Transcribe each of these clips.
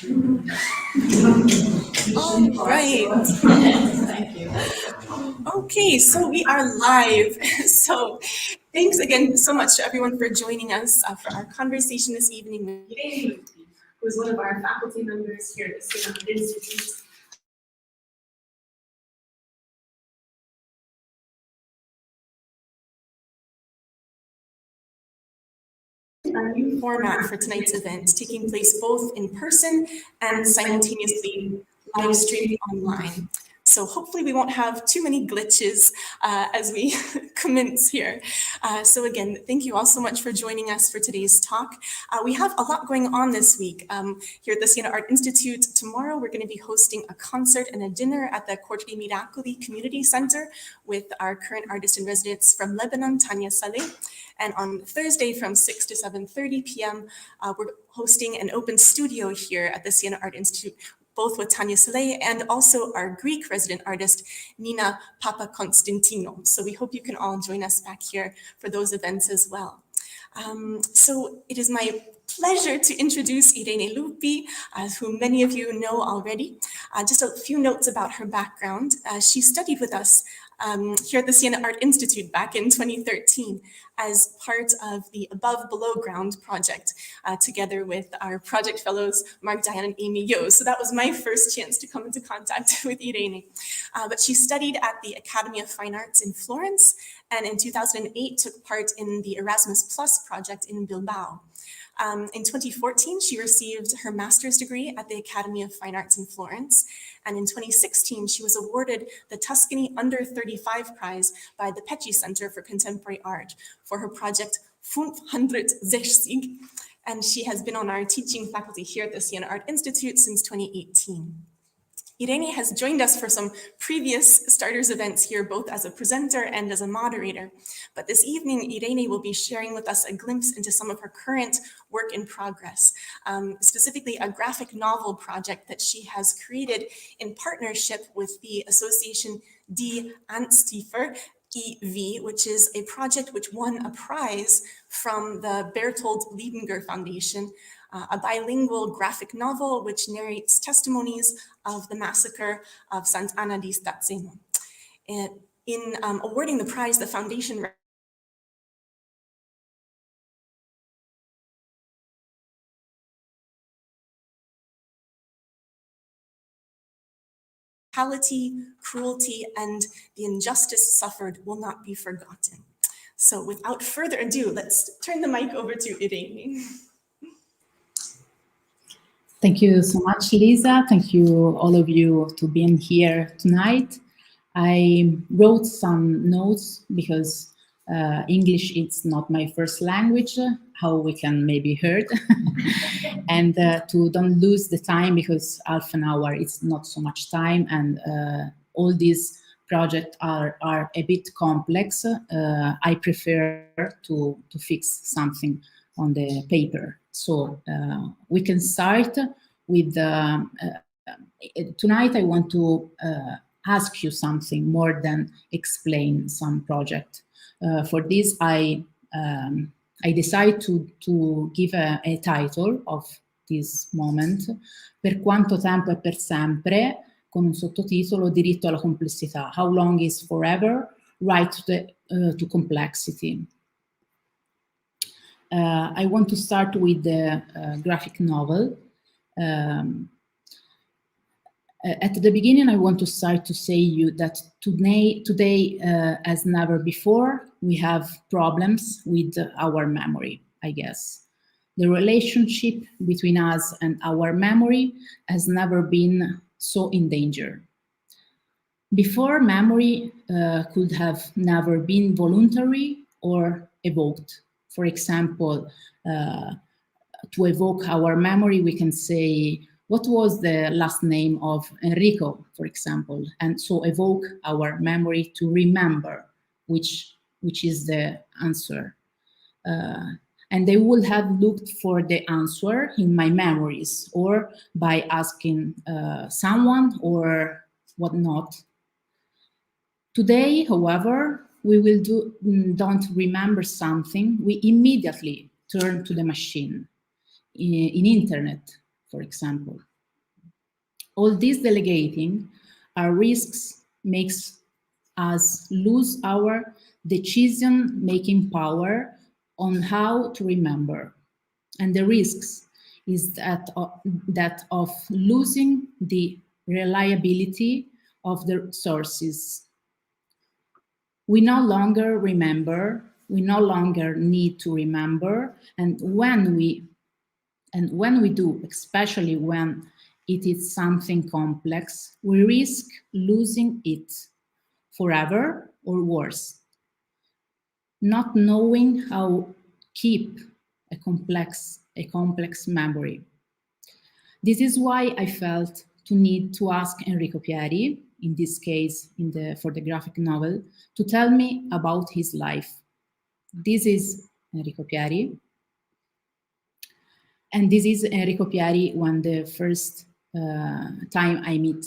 All right. Thank you. Okay, so we are live. So thanks again so much to everyone for joining us for our conversation this evening with Irene Lupi, who is one of our faculty members here at the Siena Art Institute. Our new format for tonight's event, taking place both in person and simultaneously live streamed online. So hopefully we won't have too many glitches as we commence here. So again, thank you all so much for joining us for today's talk. We have a lot going on this week. Here at the Siena Art Institute, tomorrow we're going to be hosting a concert and a dinner at the Corte dei Miracoli Community Center with our current artist in residence from Lebanon, Tanya Saleh. And on Thursday from 6 to 7:30 p.m., we're hosting an open studio here at the Siena Art Institute, both with Tanya Saleh and also our Greek resident artist, Nina Papakonstantino. So we hope you can all join us back here for those events as well. So it is my pleasure to introduce Irene Lupi, who many of you know already. Just a few notes about her background. She studied with us here at the Siena Art Institute back in 2013 as part of the Above Below Ground project, together with our project fellows, Mark, Diane, and Amy Yo. So that was my first chance to come into contact with Irene. But she studied at the Academy of Fine Arts in Florence, and in 2008 took part in the Erasmus Plus project in Bilbao. In 2014, she received her master's degree at the Academy of Fine Arts in Florence. And in 2016, she was awarded the Tuscany Under 35 Prize by the Pecci Center for Contemporary Art for her project 560. And she has been on our teaching faculty here at the Siena Art Institute since 2018. Irene has joined us for some previous StARTers events here, both as a presenter and as a moderator. But this evening, Irene will be sharing with us a glimpse into some of her current work in progress, specifically a graphic novel project that she has created in partnership with the association Die Antstiefer, EV, which is a project which won a prize from the Bertolt Liebinger Foundation, a bilingual graphic novel which narrates testimonies of the massacre of Sant'Anna di Stazzeno. In awarding the prize, the foundation brutality, cruelty, and the injustice suffered will not be forgotten. So without further ado, let's turn the mic over to Irene. Thank you so much, Lisa. Thank you, all of you, to being here tonight. I wrote some notes because English is not my first language, how we can maybe heard, and to don't lose the time because half an hour is not so much time, and all these projects are a bit complex. I prefer to fix something on the paper. So we can start with, tonight I want to ask you something more than explain some project. For this, I decided to give a title of this moment, Per quanto tempo è per sempre, con un sottotitolo Diritto alla complessità, How long is forever, right to complexity. I want to start with the graphic novel. At the beginning, I want to start to say you that today, as never before, we have problems with our memory, I guess. The relationship between us and our memory has never been so in danger. Before, memory could have never been voluntary or evoked. For example, to evoke our memory, we can say, what was the last name of Enrico, for example? And so evoke our memory to remember which is the answer. And they would have looked for the answer in my memories or by asking someone or whatnot. Today, however, we don't remember something, we immediately turn to the machine, in internet, for example. All this delegating our risks makes us lose our decision-making power on how to remember. And the risks is that of losing the reliability of the sources. We no longer remember, we no longer need to remember, and when we do, especially when it is something complex, we risk losing it forever or worse. Not knowing how keep a complex memory. This is why I felt to need to ask Enrico Pieri, in this case for the graphic novel, to tell me about his life. This is Enrico Pieri. And this is Enrico Pieri when the first time I meet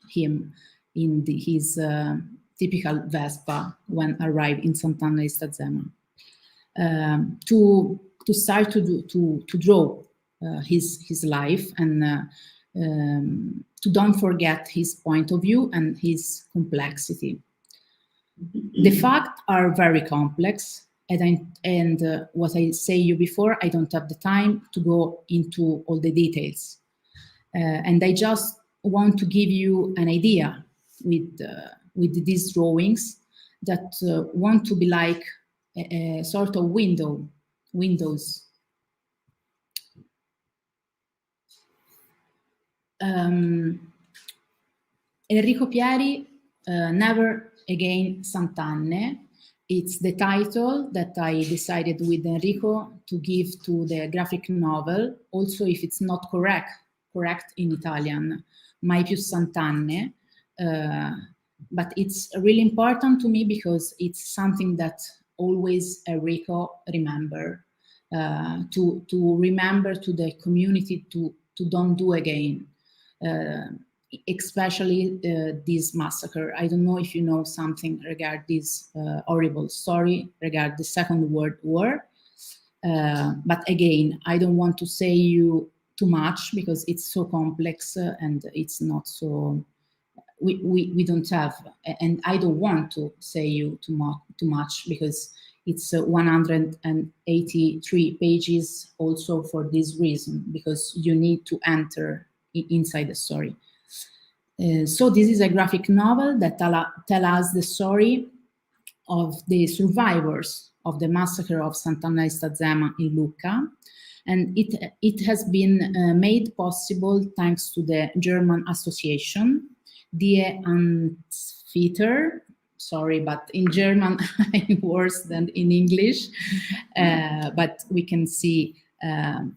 him in his typical Vespa when arrived in Sant'Anna di Stazzema. To start to draw his life and to don't forget his point of view and his complexity. The facts are very complex, and what I say you before, I don't have the time to go into all the details. And I just want to give you an idea with these drawings that want to be like a sort of windows. Enrico Pieri, Never Again Sant'Anne. It's the title that I decided with Enrico to give to the graphic novel, also if it's not correct in Italian, Mai più Sant'Anne. But it's really important to me because it's something that always Enrico remember, to remember to the community to don't do again. Especially this massacre. I don't know if you know something regarding this horrible story regarding the Second World War. But again, I don't want to say you too much because it's so complex and it's not so, we don't have, and I don't want to say you too much because it's 183 pages also for this reason, because you need to enter inside the story. So this is a graphic novel that tell us the story of the survivors of the massacre of Sant'Anna di Stazzema in Lucca, and it has been made possible thanks to the German association, Die Antitäter. Sorry, but in German I'm worse than in English, but we can see the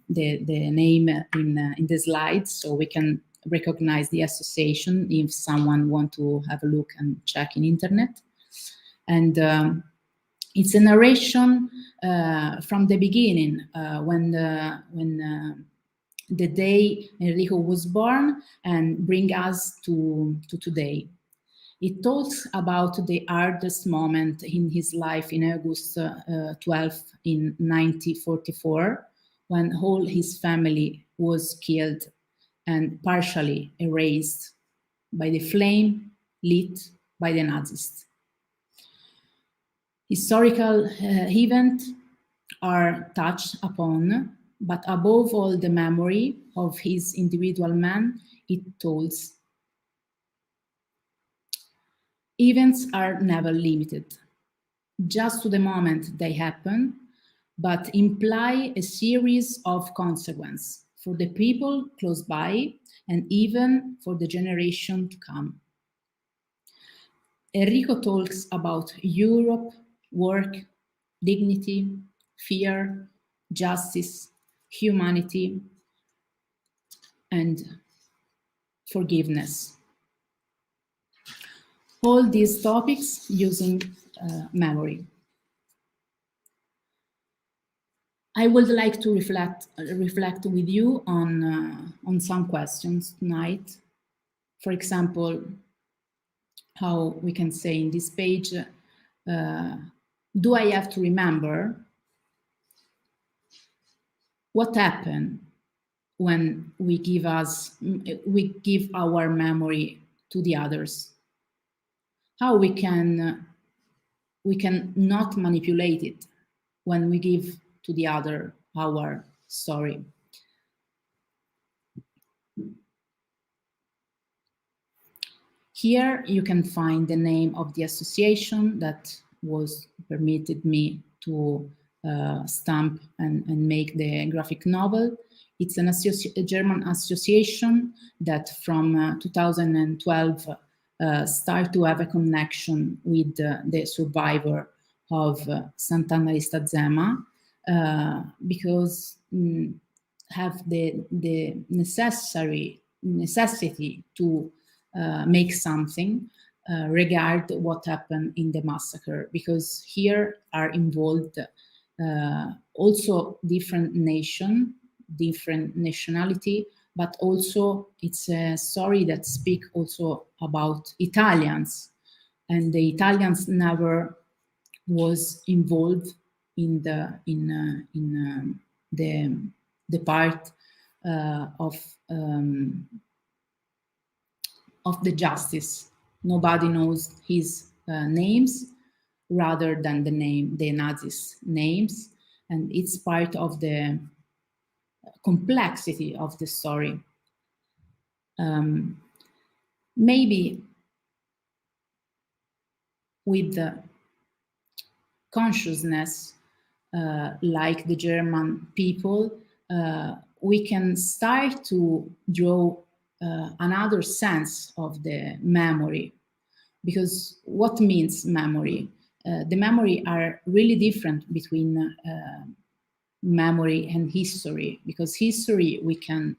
name in the slides, so we can recognize the association if someone want to have a look and check in internet. And it's a narration from the beginning, when the day Enrico was born, and bring us to today. It talks about the hardest moment in his life in August 12th in 1944, when all his family was killed and partially erased by the flame lit by the Nazis. Historical events are touched upon, but above all the memory of his individual man, it tells. Events are never limited, just to the moment they happen, but imply a series of consequences for the people close by and even for the generation to come. Enrico talks about Europe, work, dignity, fear, justice, humanity, and forgiveness. All these topics using memory. I would like to reflect with you on some questions tonight. For example, how we can say in this page, do I have to remember what happened when we give our memory to the others. How we can not manipulate it when we give to the other our story. Here you can find the name of the association that was permitted me to stamp and make the graphic novel. It's a German association that from 2012 start to have a connection with the survivor of Sant'Anna di Stazzema because have the necessity to make something regard what happened in the massacre, because here are involved also different nation, different nationality, but also it's a story that speaks also about Italians, and the Italians never was involved in the part of the justice. Nobody knows his names rather than the Nazis' names, and it's part of the complexity of the story. Maybe with the consciousness, like the German people, we can start to draw another sense of the memory. Because what means memory? The memory are really different between memory and history, because history we can,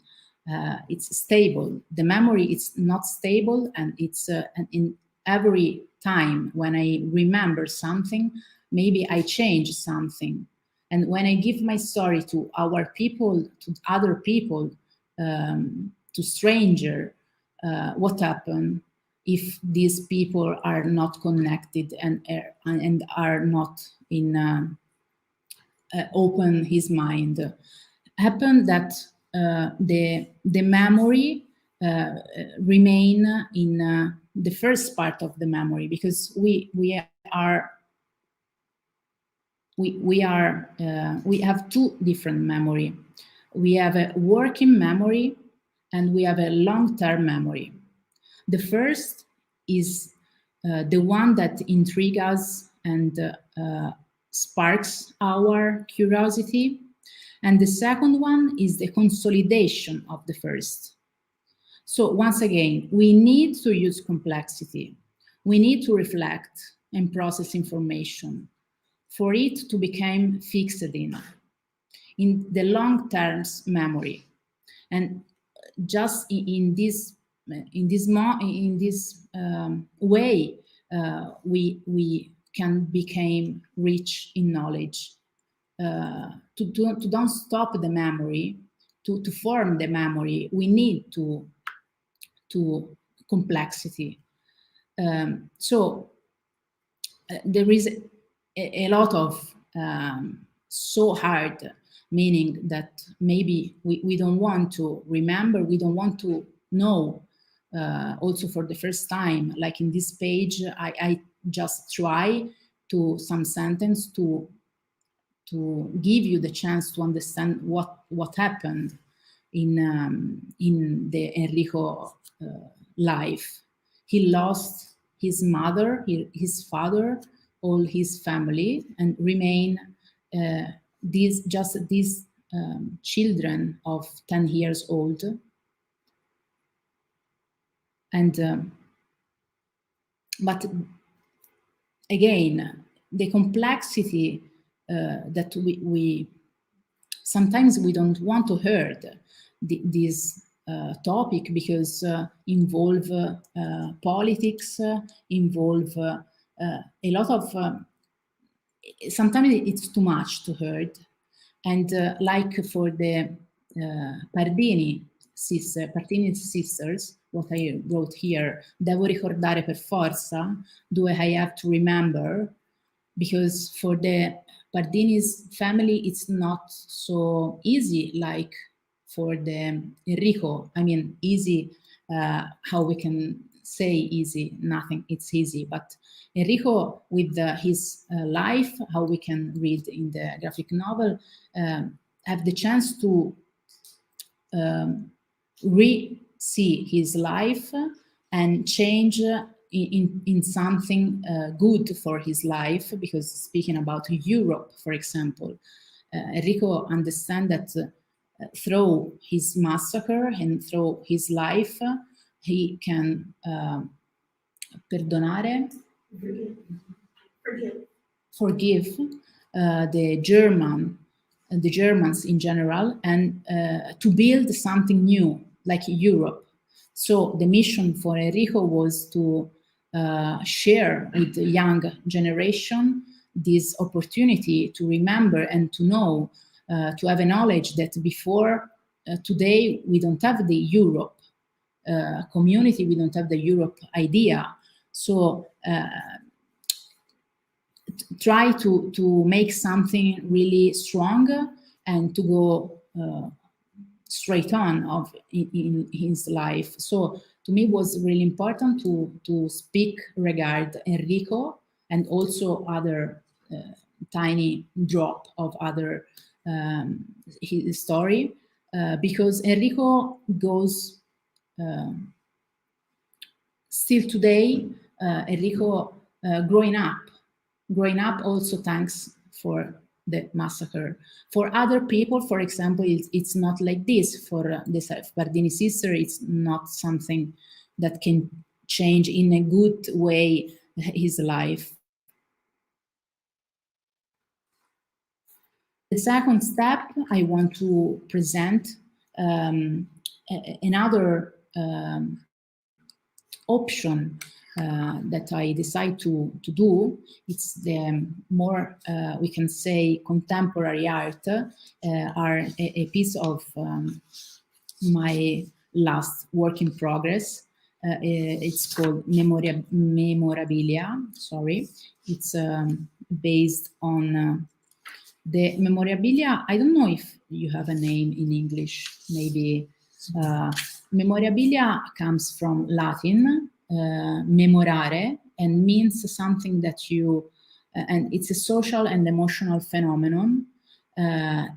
it's stable. The memory is not stable, and it's in every time when I remember something, maybe I change something. And when I give my story to our people, to other people, to stranger, what happened if these people are not connected and are not in open his mind? Happened that the memory remain in the first part of the memory, because we have two different memory. We have a working memory and we have a long-term memory. The first is the one that intrigues us and sparks our curiosity. And the second one is the consolidation of the first. So once again, we need to use complexity. We need to reflect and process information for it to become fixed in the long-term memory. And just in this way, we can become rich in knowledge. To don't stop the memory, to form the memory, we need to complexity. So there is a lot of so hard, meaning that maybe we don't want to remember, we don't want to know. Also for the first time, like in this page, I just try to some sentence to give you the chance to understand what happened in the Enrico life. He lost his mother, his father, all his family, and remain these children of 10 years old. And but again, the complexity that we sometimes we don't want to heard this topic, because involve politics, involve a lot of sometimes it's too much to heard. And like for the Pardini's sisters, what I wrote here, devo ricordare per forza, do I have to remember? Because for the Pardini's family, it's not so easy like for the Enrico. I mean, easy, how we can say easy, nothing, it's easy, but Enrico with his life, how we can read in the graphic novel, have the chance to re-see his life and change in something good for his life, because speaking about Europe, for example, Enrico understands that through his massacre and through his life, he can perdonare, forgive the Germans in general, and to build something new like Europe. So the mission for Enrico was to share with the young generation this opportunity to remember and to know, to have a knowledge that before today we don't have the Europe community, we don't have the Europe idea. So try to make something really strong and to go straight on in his life. So to me, it was really important to speak regard Enrico and also other tiny drop of other his story, because Enrico goes still today. Enrico growing up also thanks for the massacre. For other people, for example, it's not like this. For the Bardini sister, it's not something that can change in a good way his life. The second step, I want to present another option that I decide to do. It's the more, we can say, contemporary art, are a piece of my last work in progress. It's called Memorabilia, sorry. It's based on the Memorabilia. I don't know if you have a name in English, maybe. Memorabilia comes from Latin, memorare, and means something that you, and it's a social and emotional phenomenon.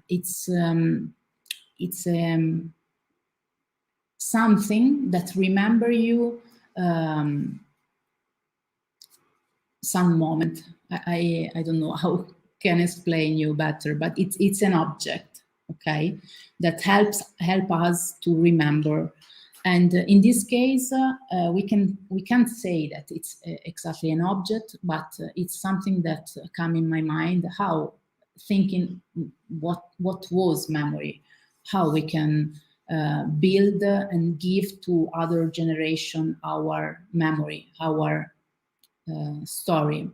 It's something that remember you some moment. I don't know how can explain you better, but it's an object, okay, that help us to remember. And in this case, we can't say that it's exactly an object, but it's something that come in my mind, how thinking what was memory, how we can build and give to other generation our memory, our story.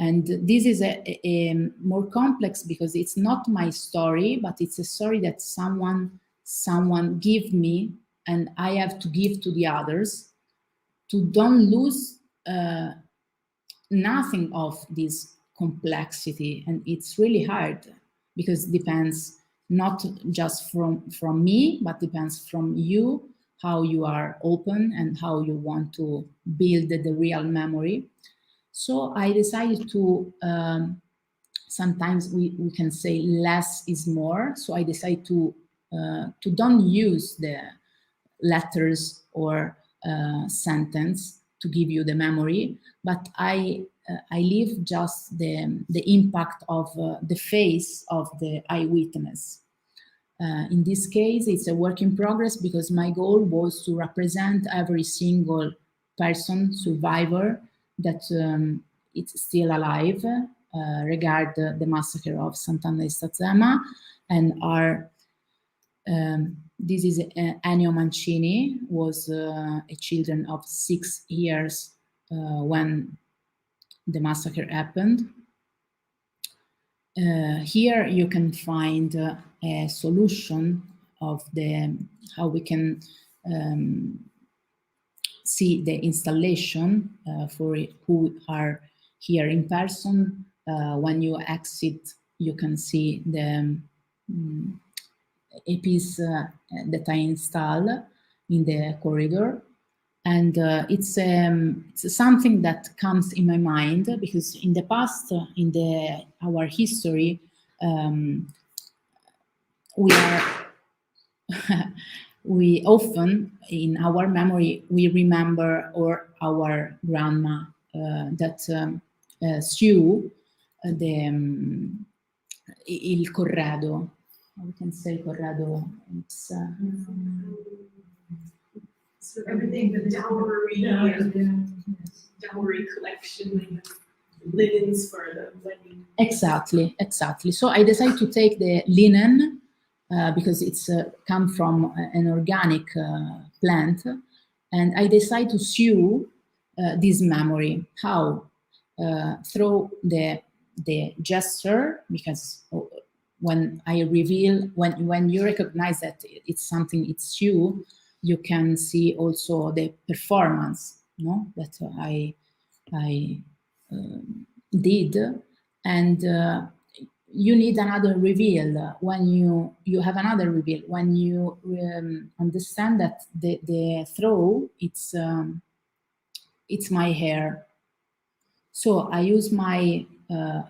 And this is a more complex because it's not my story, but it's a story that someone give me, and I have to give to the others, to don't lose nothing of this complexity. And it's really hard because it depends not just from me, but depends from you, how you are open and how you want to build the real memory. So I decided to, sometimes we can say less is more. So I decided to don't use the letters or sentence to give you the memory, but I leave just the impact of the face of the eyewitness. In this case, it's a work in progress because my goal was to represent every single person, survivor, that it's still alive, regard the massacre of Sant'Anna di Stazzema, and are, this is Ennio Mancini, was a children of 6 years when the massacre happened. Here you can find a solution of how we can see the installation for who are here in person. When you exit, you can see the a piece that I install in the corridor. And it's something that comes in my mind because in the past, in our history, we often, in our memory, we remember our grandma that sew il corredo. How we can say corredo? It's so everything, the dowry collection, linens for the wedding. Exactly. So I decided to take the linen because it's come from an organic plant, and I decided to sew this memory. How? Through the gesture, because when I reveal, when you recognize that it's something, it's you can see also the performance, no, that I did, and you need another reveal. When you have another reveal, when you understand that the throw, it's my hair. So I use my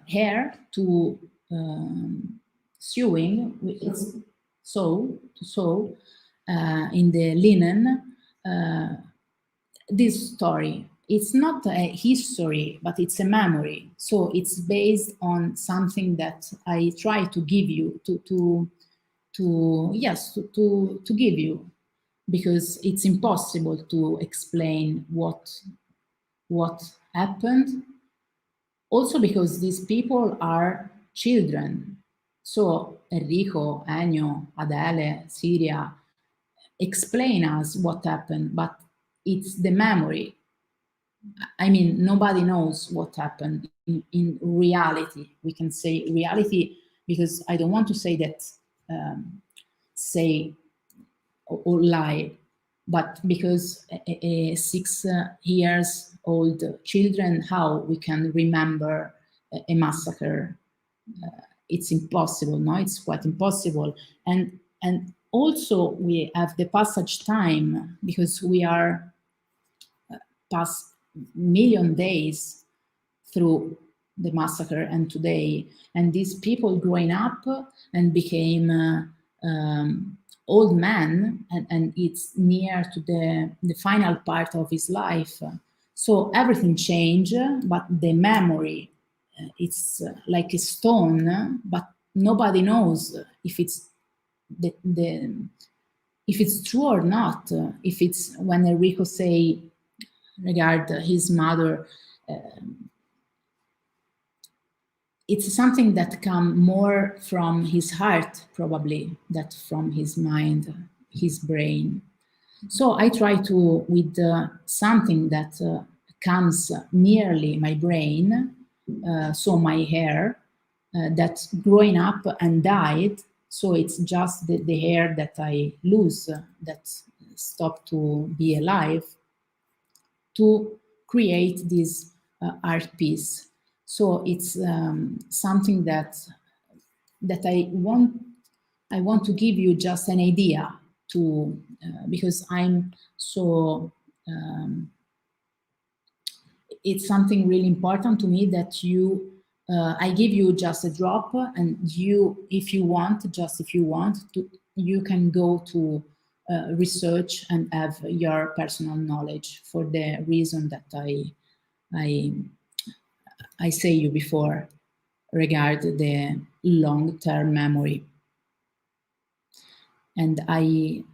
hair to sewing. It's to sew in the linen. This story, it's not a history, but it's a memory. So it's based on something that I try to give you, to give you, because it's impossible to explain what happened. Also because these people are children. So Enrico, Ennio, Adele, Siria explain us what happened, but it's the memory. I mean, nobody knows what happened in reality. We can say reality because I don't want to say that, say or lie, but because 6 years old children, how we can remember a massacre? It's impossible, no? It's quite impossible. And also we have the passage time, because we are past million days through the massacre and today, and these people growing up and became old men, and it's near to the final part of his life. So everything changed, but the memory, it's like a stone, but nobody knows if it's if it's true or not. If it's when Enrico say regard his mother, it's something that comes more from his heart, probably, than from his mind, his brain. So I try to, with something that comes nearly my brain, so my hair, that growing up and died, so it's just the hair that I lose, that stopped to be alive, to create this art piece. So it's something that I want to give you just an idea to, because I'm so, it's something really important to me that you, I give you just a drop, and you, if you want, just if you want to, you can go to research and have your personal knowledge, for the reason that I say you before regard the long-term memory. And I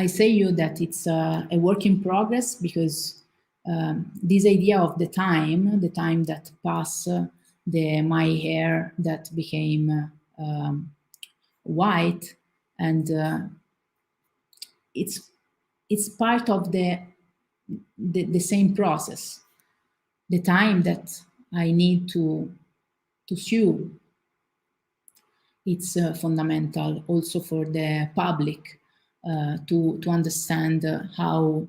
say you that it's a work in progress, because this idea of the time that passed, my hair that became white, and it's part of the same process. The time that I need to sew, it's fundamental also for the public to understand how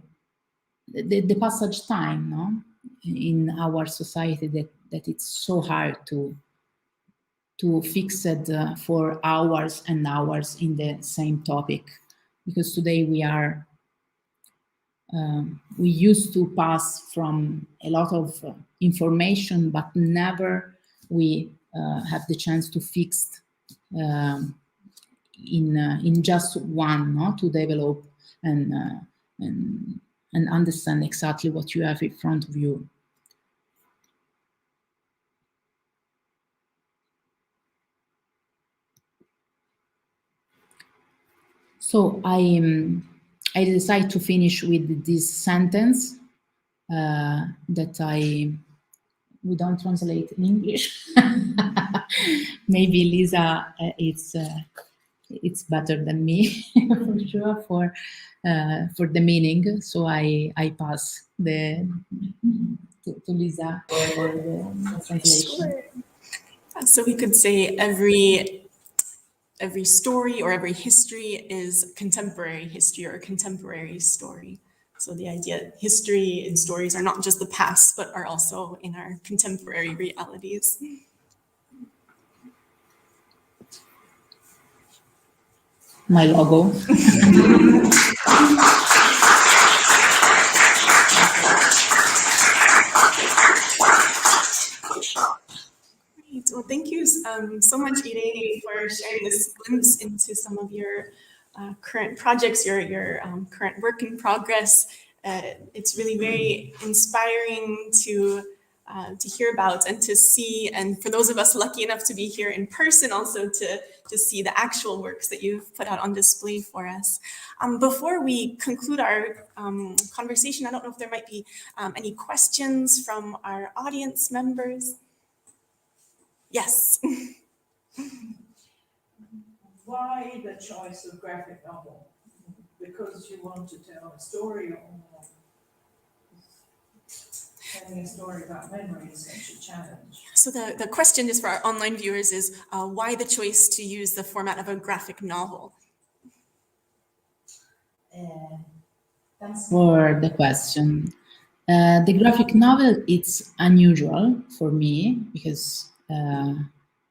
the passage time, no, in our society, that it's so hard to to fix it for hours and hours in the same topic, because today we used to pass from a lot of information, but never we have the chance to fix in just one, no? To develop and understand exactly what you have in front of you. So I decided to finish with this sentence that we don't translate in English. Maybe Lisa, it's better than me for sure for the meaning. So I pass to Lisa for the translation. Sure. So we could say every story or every history is contemporary history or a contemporary story. So the idea history and stories are not just the past, but are also in our contemporary realities. My logo. Great. Well, thank you so much, Irene, for sharing this glimpse into some of your current projects, your current work in progress. It's really very inspiring to hear about and to see, and for those of us lucky enough to be here in person, also to see the actual works that you've put out on display for us. Before we conclude our conversation, I don't know if there might be any questions from our audience members. Yes. Why the choice of graphic novel? Because you want to tell a story, or telling a story about memory is such a challenge? So the question is for our online viewers is why the choice to use the format of a graphic novel? Thanks for the question. The graphic novel, it's unusual for me because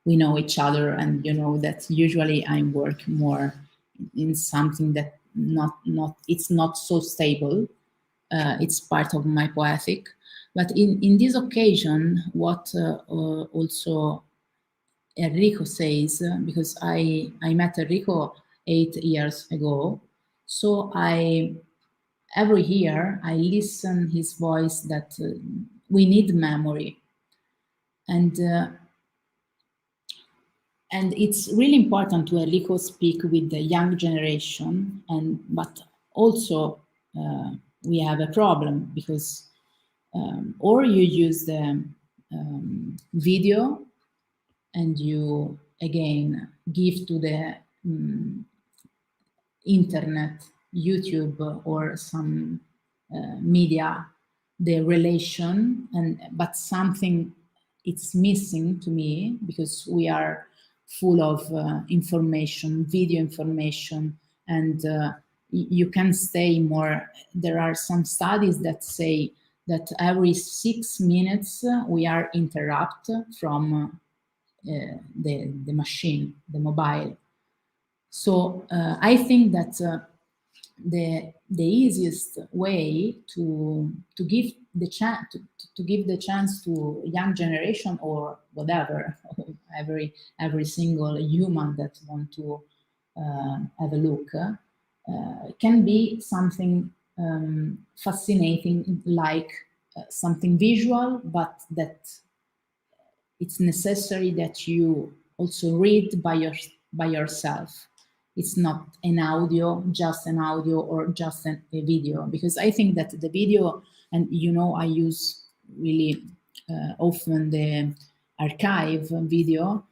we know each other, and you know that usually I work more in something that it's not so stable. It's part of my poetic. But in this occasion, what also Enrico says, because I met Enrico 8 years ago, so every year I listen his voice that we need memory, and it's really important to Enrico speak with the young generation, but also we have a problem because or you use the video and you again give to the internet, YouTube or some media the relation, but something it's missing to me because we are full of information, video information, and you can stay more. There are some studies that say that every 6 minutes we are interrupted from the machine, the mobile. So I think that the easiest way to give the chance to young generation or whatever, every single human that want to have a look can be something fascinating, like something visual, but that it's necessary that you also read by yourself. It's not an audio, just an audio or just a video, because I think that the video, and you know, I use really often the archive video,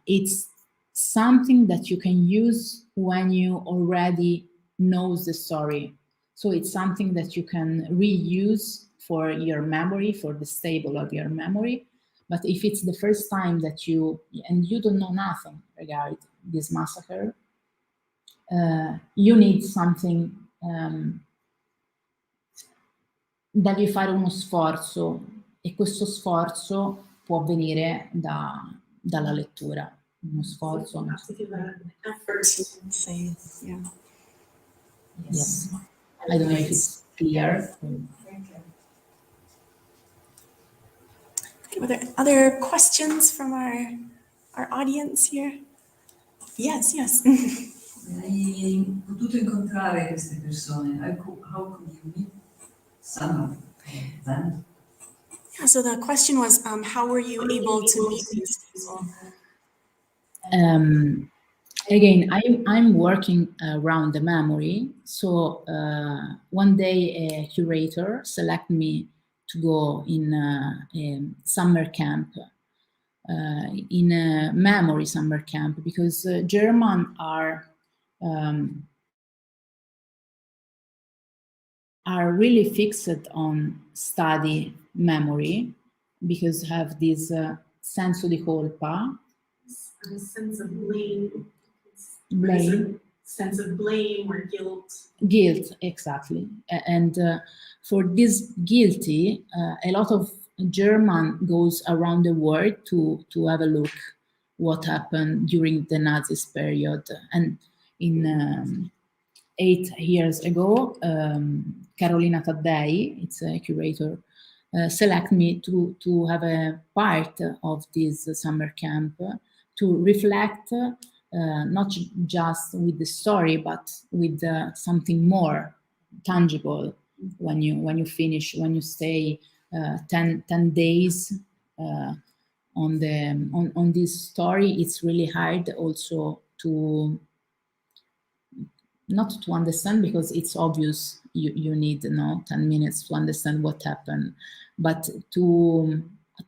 it's something that you can use when you already knows the story. So it's something that you can reuse for your memory, for the stable of your memory. But if it's the first time that you don't know nothing regarding this massacre, you need something, devi fare uno sforzo, e questo sforzo può venire dalla lettura. Uno sforzo. We'll have to give an effort to say, yeah. Yes. I don't know if it's clear. Thank you. Were there other questions from our audience here? Yes, yes. Hai potuto incontrare queste persone? How could you meet some of them? Yeah, so the question was, how were you able to meet these people? Again, I'm working around the memory. So one day a curator selected me to go in a summer camp, in a memory summer camp, because German are really fixed on study memory, because have this senso di colpa, A sense of blame. blame, Sense of blame or guilt. guilt, exactly. And for this guilty, a lot of German goes around the world to have a look what happened during the Nazis period. And in 8 years ago, Carolina Taddei, it's a curator, select me to have a part of this summer camp to reflect not just with the story, but with something more tangible. When you finish, when you stay 10 days on this story, it's really hard also to not to understand, because it's obvious you need 10 minutes to understand what happened, but to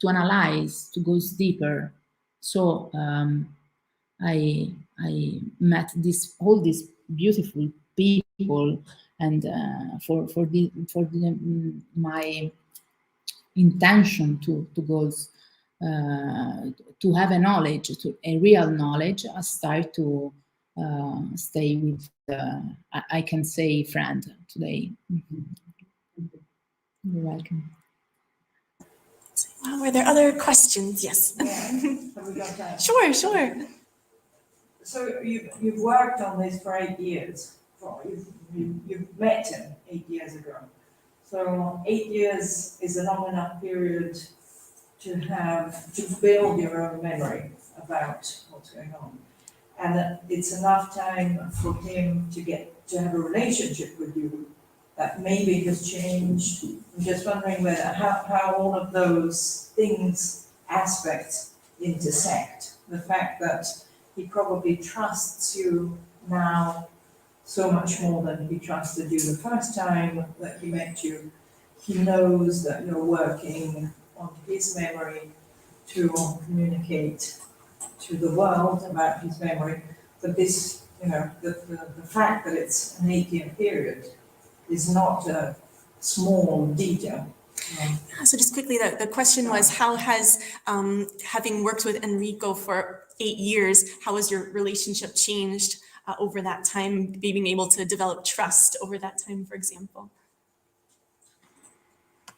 analyze, to go deeper. So I met all these beautiful people, and my intention to go to have a knowledge, a real knowledge, I start to stay with, I can say, friend today. You're welcome. Well, were there other questions? Yes. Yeah, have we got time? Sure. So you've worked on this for 8 years. You've met him 8 years ago. So 8 years is a long enough period to build your own memory about what's going on. And it's enough time for him to have a relationship with you that maybe has changed. I'm just wondering how all of those aspects intersect. The fact that he probably trusts you now so much more than he trusted you the first time that he met you. He knows that you're working on his memory to communicate to the world about his memory. But this, the fact that it's an 8-year period is not a small detail. So just quickly, the question was, how has, having worked with Enrico for 8 years, how has your relationship changed over that time, being able to develop trust over that time, for example?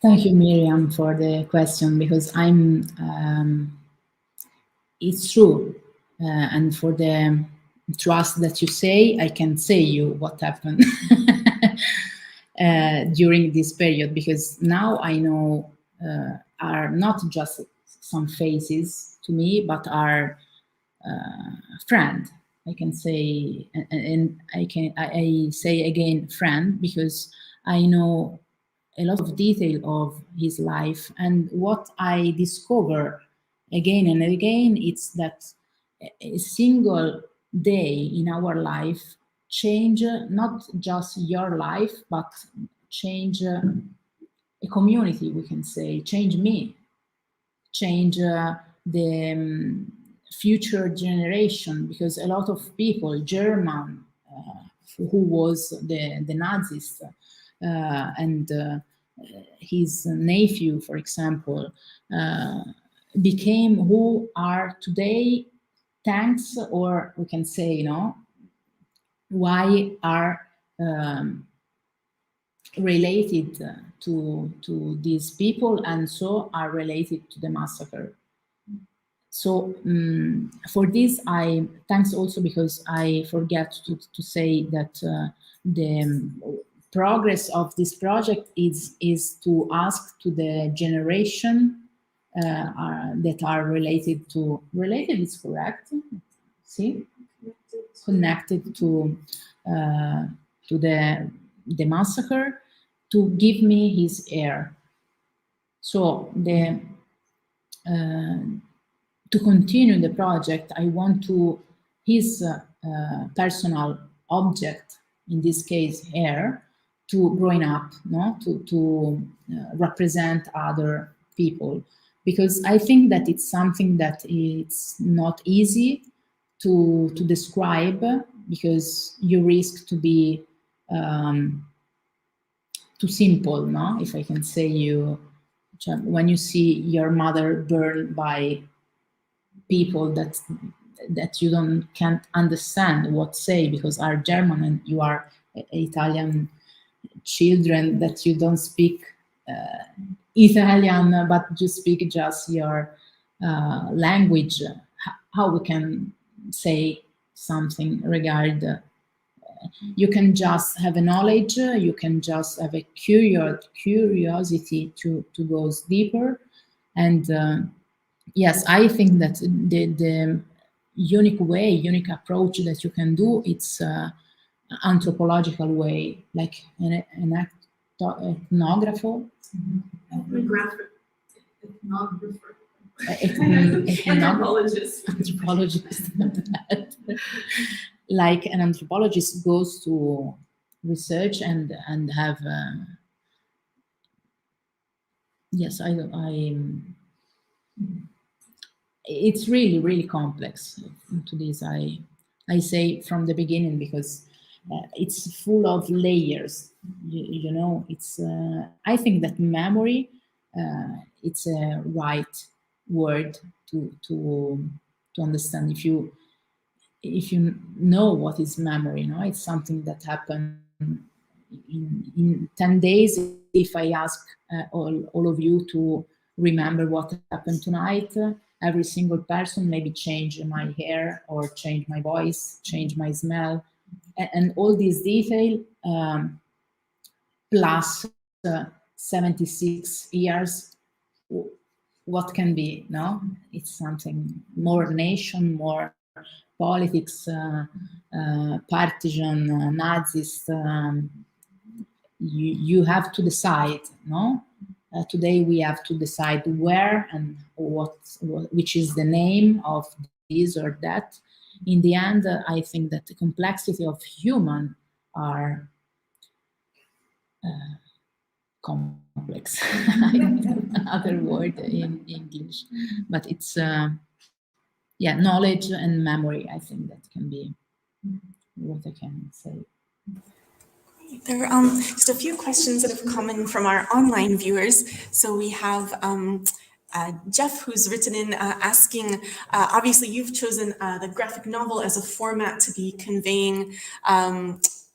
Thank you, Miriam, for the question, because it's true. And for the trust that you say, I can say you what happened during this period, because now I know are not just some faces to me, but are friend. I can say, and I say again, friend, because I know a lot of detail of his life. And what I discover again and again, it's that a single day in our life change not just your life, but change a community, we can say, change me, change the future generation, because a lot of people, German, who was the Nazis, and his nephew, for example, became who are today, thanks, or we can say, why are related to these people, and so are related to the massacre. So for this, thanks also because I forget to say that the progress of this project is to ask to the generation that are related is correct? See? Connected to the massacre, to give me his heir. So to continue the project, I want his personal object, in this case hair, to growing up, no, to represent other people, because I think that it's something that it's not easy to describe, because you risk to be too simple, no? If I can say when you see your mother burned by people that you can't understand what say, because are German and you are Italian children, that you don't speak Italian, but you speak just your language. How we can say something regard? You can just have a knowledge, you can just have a curiosity to go deeper. And yes, I think that the unique approach that you can do, it's anthropological way, like an ethnographer. Anthropologist. Like an anthropologist goes to research and have yes, it's really complex to this. I say from the beginning, because it's full of layers. You know, it's. I think that memory, it's a right word to understand. If you know what is memory, no, it's something that happened in 10 days. If I ask all of you to remember what happened tonight, every single person maybe change my hair or change my voice, change my smell, and all these detail plus 76 years, what can be, no? It's something more nation, more politics, partisan, Nazis. You have to decide, no? Today we have to decide where and which is the name of this or that. In the end, I think that the complexity of human are complex. I don't know another word in English, but it's yeah, knowledge and memory. I think that can be what I can say. There are just a few questions that have come in from our online viewers. So we have Jeff, who's written in asking, obviously you've chosen the graphic novel as a format to be conveying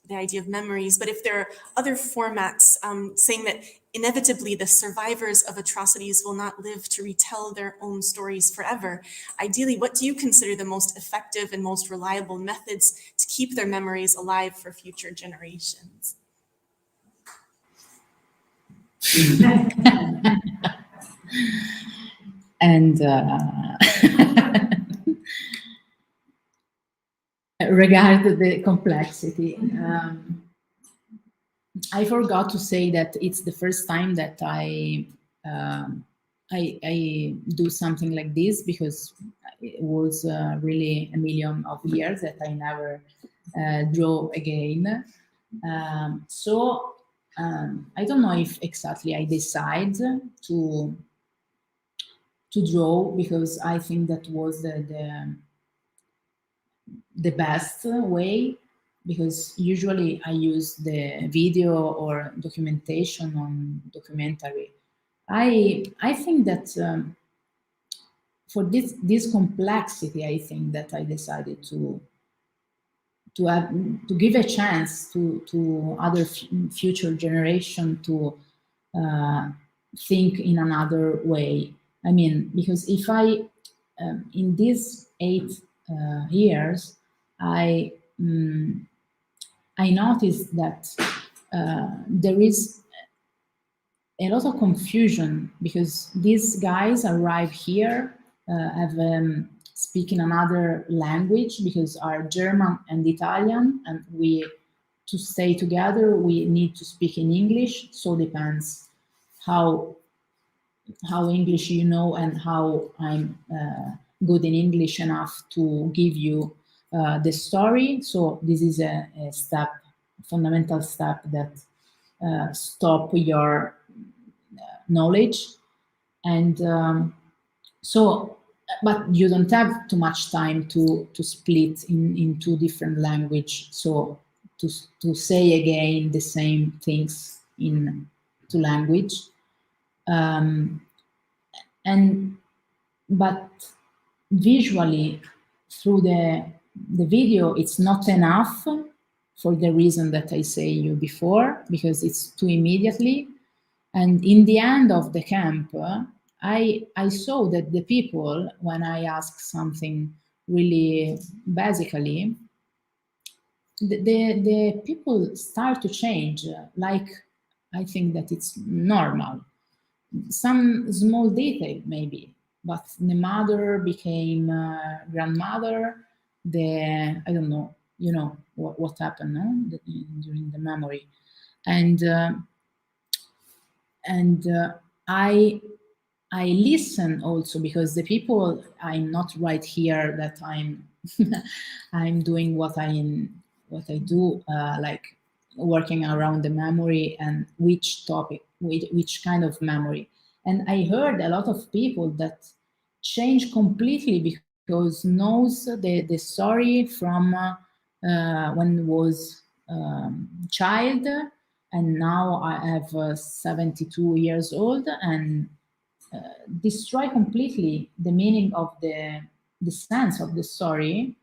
the idea of memories, but if there are other formats saying that inevitably the survivors of atrocities will not live to retell their own stories forever, ideally, what do you consider the most effective and most reliable methods to keep their memories alive for future generations? And regard the complexity, I forgot to say that it's the first time that I do something like this, because it was really a million of years that I never draw again. So I don't know if exactly I decide to draw, because I think that was the best way, because usually I use the video or documentation on documentary. I think that for this complexity, I think that I decided to give a chance to other future generation to think in another way. I mean, because if I in these 8 years, I noticed that there is a lot of confusion because these guys arrive here, speaking another language because are German and Italian, and to stay together we need to speak in English. So depends how English you know and how I'm good in English enough to give you the story. So this is a fundamental step that stop your knowledge. And but you don't have too much time to split in 2 different language. So to say again the same things in 2 language. But visually through the video, it's not enough for the reason that I say you before, because it's too immediately. And in the end of the camp, I saw that the people, when I asked something really basically, the people start to change. Like, I think that it's normal. Some small detail maybe, but the mother became grandmother. I don't know, you know what happened, no? During the memory, and I listen also because the people, I'm not right here that I'm I'm doing what I do, like working around the memory and which topic, which kind of memory. And I heard a lot of people that change completely because knows the story from when was child, and now I have 72 years old, and destroy completely the meaning of the sense of the story.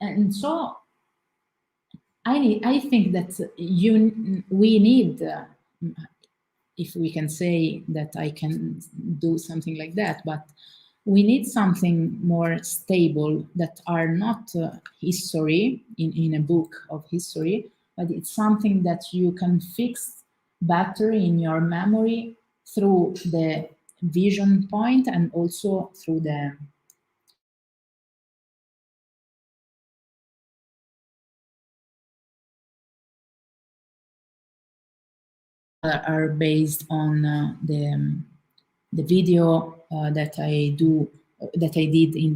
And so I think that we need, if we can say that I can do something like that, but we need something more stable that are not history in a book of history, but it's something that you can fix better in your memory through the vision point and also through the are based on the video that I did in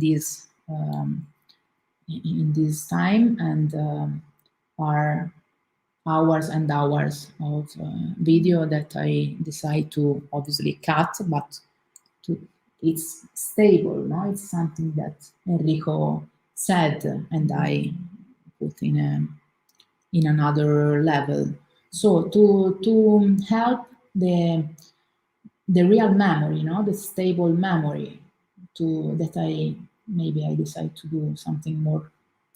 this time, and are hours and hours of video that I decide to obviously cut, but it's stable, no? It's something that Enrico said, and I put in another level. So to help the real memory, the stable memory, that I decide to do something more,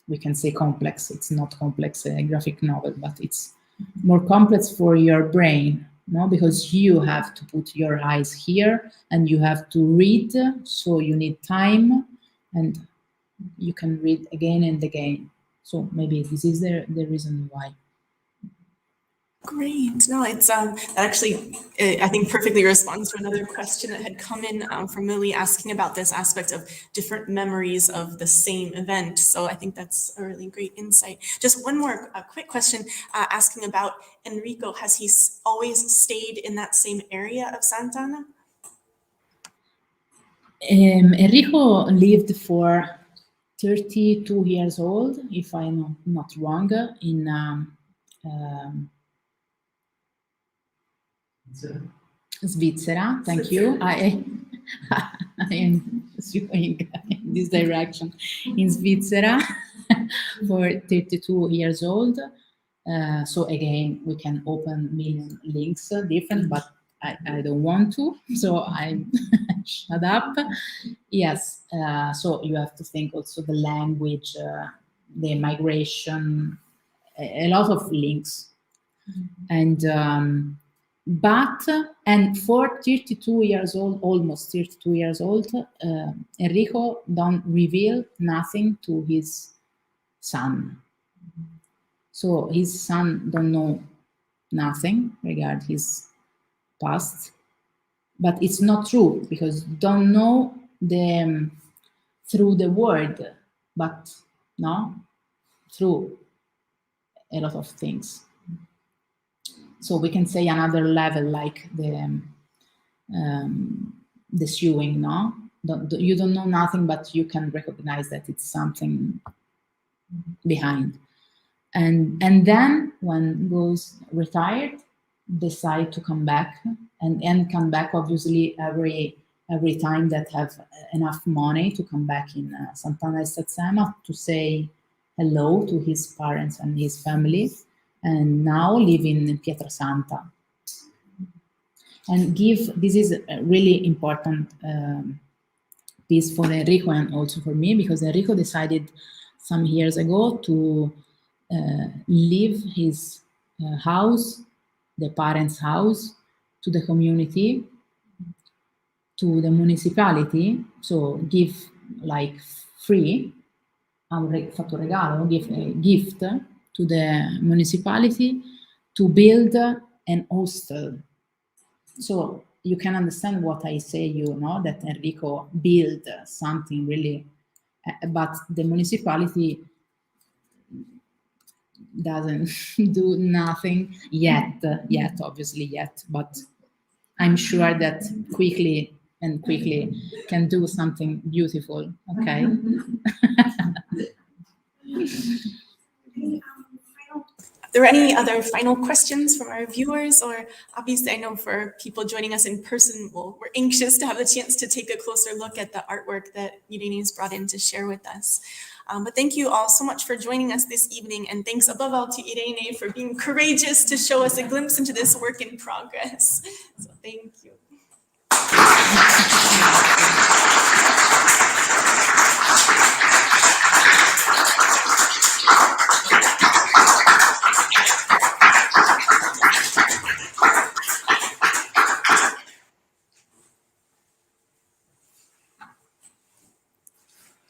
we can say complex. It's not complex, a graphic novel, but it's more complex for your brain, because you have to put your eyes here and you have to read, so you need time, and you can read again and again. So maybe this is the reason why. Great. No, it's that actually, I think, perfectly responds to another question that had come in from Lily asking about this aspect of different memories of the same event. So I think that's a really great insight. Just one more quick question asking about Enrico. Has he always stayed in that same area of Sant'Anna? Enrico lived for 32 years old, if I'm not wrong, in Svizzera. Thank you. I am going in this direction. In Svizzera for 32 years old. So again, we can open million links different, but I don't want to, so I shut up. Yes, so you have to think also the language, the migration, a lot of links. And But, and for 32 years old, almost 32 years old, Enrico don't reveal nothing to his son. So his son don't know nothing regarding his past, but it's not true, because don't know the through the word, but no, through a lot of things. So we can say another level, like the sewing, no? You don't know nothing, but you can recognize that it's something behind. And then when goes retired, decide to come back, and come back obviously every time that have enough money to come back in Sant'Anna di Stazzema to say hello to his parents and his family, and now live in Pietrasanta. And this is a really important piece for Enrico and also for me, because Enrico decided some years ago to leave his house, the parents' house, to the community, to the municipality, so give like free, fatto regalo, give a gift to the municipality to build an hostel. So you can understand what I say, you know, that Enrico built something really, but the municipality doesn't do nothing yet, obviously yet, but I'm sure that quickly can do something beautiful, okay? Are there any other final questions from our viewers? Or obviously I know for people joining us in person, well, we're anxious to have the chance to take a closer look at the artwork that Irene has brought in to share with us. But thank you all so much for joining us this evening, and thanks above all to Irene for being courageous to show us a glimpse into this work in progress. So thank you.